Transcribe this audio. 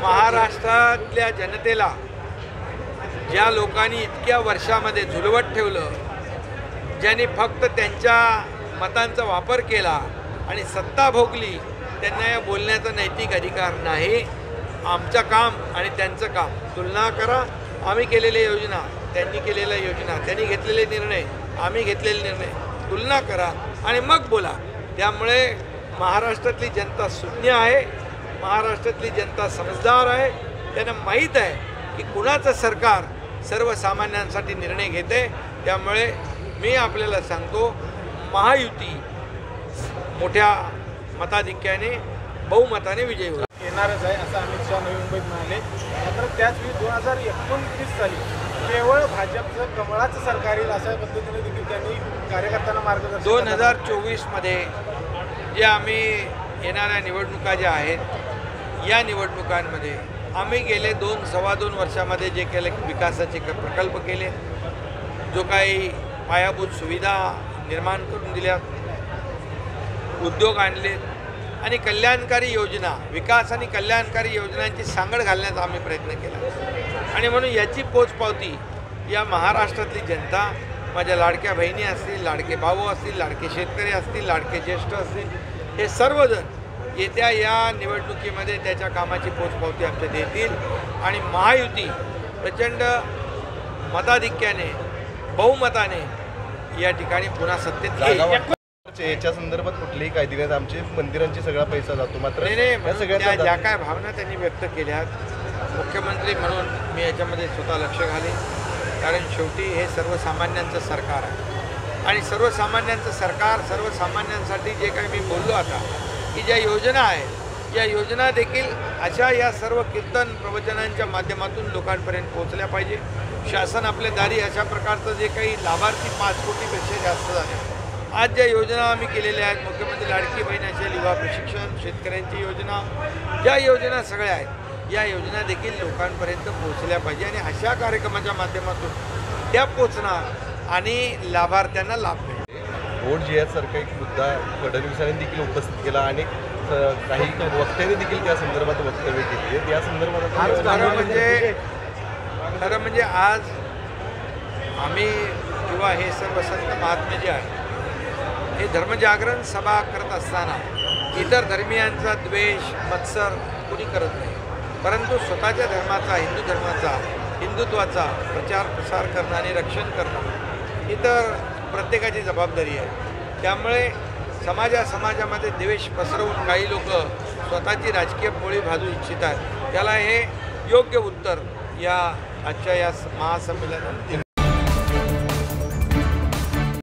महाराष्ट्रातल्या जनतेला ज्या लोकांनी इतक्या वर्षामध्ये झुलवत ठेवलं, ज्यांनी फक्त त्यांच्या मतांचा वापर केला आणि सत्ता भोगली, त्यांना या बोलण्याचा नैतिक अधिकार नाही। आमचं काम आणि त्यांचं काम तुलना करा। आम्ही केलेल्या योजना, त्यांनी केलेल्या योजना, त्यांनी घेतलेले निर्णय, आम्ही घेतलेले निर्णय तुलना करा आणि मग बोला। त्यामुळे महाराष्ट्रातली जनता सुज्ञ आहे, महाराष्ट्रातली जनता समजदार आहे। त्यांना माहीत आहे की कुणाचं सरकार सर्वसामान्यांसाठी निर्णय घेते। त्यामुळे मी आपल्याला सांगतो, महायुती मोठ्या मताधिक्याने बहुमताने विजयी होईल। येणारच आहे असं अमित शहा नवी मुंबईत म्हणाले। मात्र त्याचवेळी 2029 साली केवळ भाजपचं कमळाचं सरकार येईल अशा पद्धतीने देखील त्यांनी कार्यकर्त्यांना मार्गदर्शन 2024 मध्ये जे आम्ही येणाऱ्या निवडणुका ज्या आहेत, या निवडणुकांमध्ये आम्ही गेले 2-2.25 वर्षामध्ये जे केले विकासाचे प्रकल्प केले, जो काही पायाभूत सुविधा निर्माण करून दिल्या, उद्योग आणले आणि कल्याणकारी योजना, विकास आणि कल्याणकारी योजनांची सांगड घालण्याचा आम्ही प्रयत्न केला। आणि म्हणून याची पोचपावती या महाराष्ट्रातली जनता, माझ्या लाडक्या बहिणी असतील, लाडके भाऊ असतील, लाडके शेतकरी असतील, लाडके ज्येष्ठ असतील, हे सर्वजण येत्या या निवडणुकीमध्ये त्याच्या कामाची पोचपावती आमच्या देतील आणि महायुती प्रचंड मताधिक्याने बहुमताने या ठिकाणी पुन्हा सत्तेत येईल। याच्या संदर्भात कुठलीही कायदे नाही, आमचे मंदिरांची सगळा पैसा जातो। मात्र त्या ज्या काय भावना त्यांनी व्यक्त केल्यात, मुख्यमंत्री म्हणून मी याच्यामध्ये स्वतः लक्ष घालेन, कारण शेवटी हे सर्वसामान्यांचं सरकार आहे आणि सर्वसामान्यांचं सरकार, सर्वसामान्यांसाठी जे काही मी बोललो आता की ज्या योजना आहेत, या योजना देखील अशा या सर्व कीर्तन प्रवचनांच्या माध्यमातून लोकांपर्यंत पोहोचल्या पाहिजे। शासन आपल्या दारी अशा प्रकारचं जे काही लाभार्थी 5 कोटीपेक्षा जास्त झाले, आज ज्या योजना आम्ही केलेल्या आहेत, मुख्यमंत्री लाडकी बहीण असेल, युवा प्रशिक्षण, शेतकऱ्यांची योजना, ज्या योजना सगळ्या आहेत, या योजना देखील लोकांपर्यंत पोहोचल्या पाहिजे आणि अशा कार्यक्रमाच्या माध्यमातून त्या पोचणार आणि लाभार्थ्यांना लाभ मिळेल। वोट जिहासारखा एक मुद्दा फडणवीसांनी देखील उपस्थित केला आणि काही वक्त्यांनी देखील त्या संदर्भात वक्तव्य केली। या संदर्भात खरं म्हणजे आज आम्ही किंवा हे सर्व संत महात्मे जे आहेत, हे धर्मजागरण सभा करत असताना इतर धर्मियांचा द्वेष, मत्सर कोणी करत नाही, परंतु स्वतःच्या धर्माचा, हिंदू धर्माचा, हिंदुत्वाचा प्रचार प्रसार करणं आणि रक्षण करणं ही तर प्रत्येकाची जबाबदारी आहे। त्यामुळे समाजामध्ये द्वेष पसरवून काही लोक स्वतःची राजकीय पोळी भाजू इच्छितात, त्याला हे योग्य उत्तर या आजच्या या महासंमेलनात